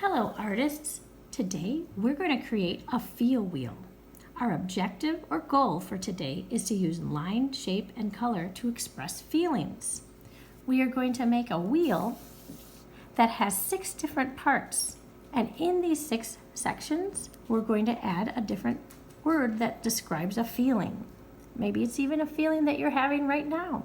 Hello artists! Today we're going to create a feel wheel. Our objective or goal for today is to use line, shape, and color to express feelings. We are going to make a wheel that has 6 different parts, and in these 6 sections we're going to add a different word that describes a feeling. Maybe it's even a feeling that you're having right now.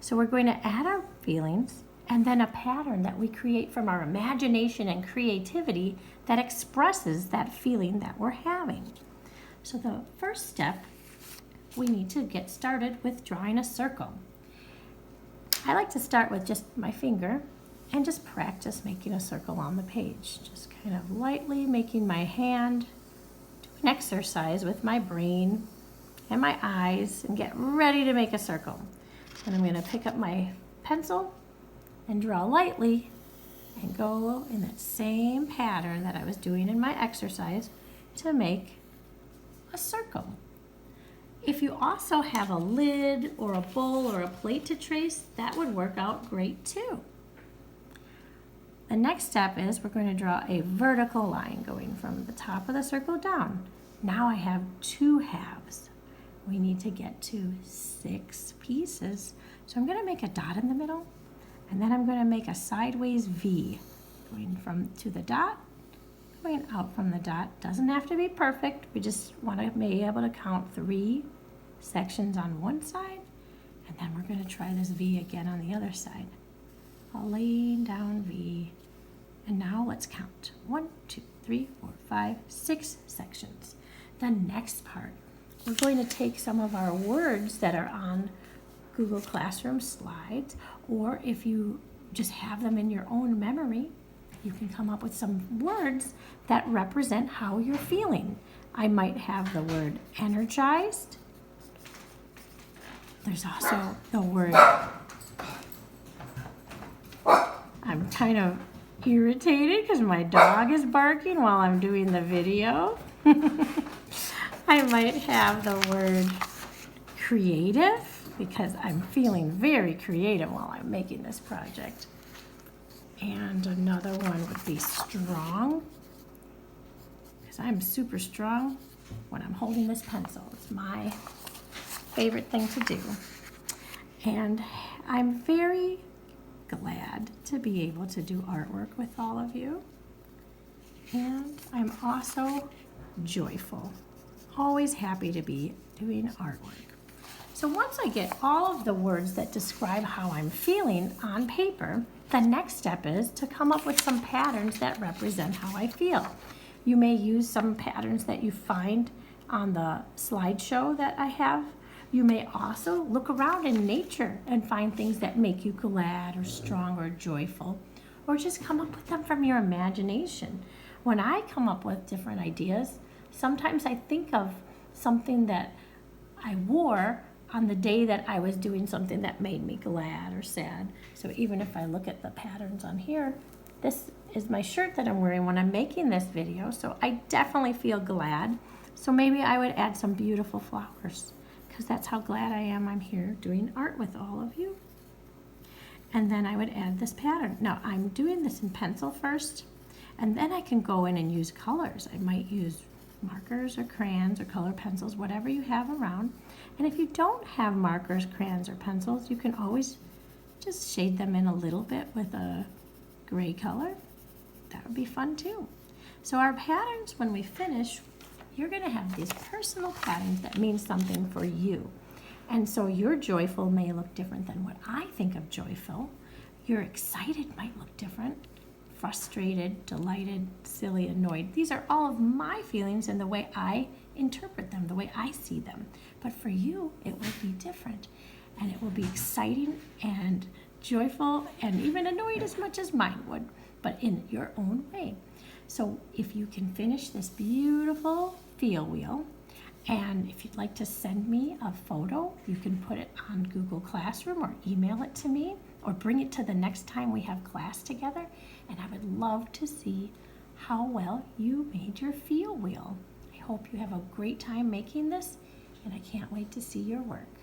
So we're going to add our feelings and then a pattern that we create from our imagination and creativity that expresses that feeling that we're having. So the first step, we need to get started with drawing a circle. I like to start with just my finger and just practice making a circle on the page. Just kind of lightly making my hand do an exercise with my brain and my eyes and get ready to make a circle. And I'm going to pick up my pencil and draw lightly and go in that same pattern that I was doing in my exercise to make a circle. If you also have a lid or a bowl or a plate to trace, that would work out great too. The next step is we're going to draw a vertical line going from the top of the circle down. Now I have 2 halves. We need to get to 6 pieces. So I'm going to make a dot in the middle. And then I'm going to make a sideways V, going from to the dot, going out from the dot. Doesn't have to be perfect. We just want to be able to count 3 sections on one side, and then we're going to try this V again on the other side. A laying down V. And now let's count. 1, 2, 3, 4, 5, 6 sections. The next part, we're going to take some of our words that are on Google Classroom slides, or if you just have them in your own memory, you can come up with some words that represent how you're feeling. I might have the word energized. There's also the word, I'm kind of irritated because my dog is barking while I'm doing the video. I might have the word creative, because I'm feeling very creative while I'm making this project. And another one would be strong, because I'm super strong when I'm holding this pencil. It's my favorite thing to do. And I'm very glad to be able to do artwork with all of you. And I'm also joyful, always happy to be doing artwork. So once I get all of the words that describe how I'm feeling on paper, the next step is to come up with some patterns that represent how I feel. You may use some patterns that you find on the slideshow that I have. You may also look around in nature and find things that make you glad or strong or joyful, or just come up with them from your imagination. When I come up with different ideas, sometimes I think of something that I wore on the day that I was doing something that made me glad or sad. So even if I look at the patterns on here, this is my shirt that I'm wearing when I'm making this video, so I definitely feel glad. So maybe I would add some beautiful flowers, because that's how glad I am I'm here doing art with all of you. And then I would add this pattern. Now I'm doing this in pencil first, and then I can go in and use colors. I might use markers or crayons or color pencils, whatever you have around. And if you don't have markers, crayons, or pencils, you can always just shade them in a little bit with a gray color. That would be fun too. So our patterns, when we finish, you're going to have these personal patterns that mean something for you. And so your joyful may look different than what I think of joyful. Your excited might look different. Frustrated, delighted, silly, annoyed. These are all of my feelings and the way I interpret them, the way I see them. But for you, it will be different. And it will be exciting and joyful and even annoyed as much as mine would, but in your own way. So if you can finish this beautiful feel wheel, and if you'd like to send me a photo, you can put it on Google Classroom or email it to me, or bring it to the next time we have class together, and I would love to see how well you made your feel wheel. I hope you have a great time making this, and I can't wait to see your work.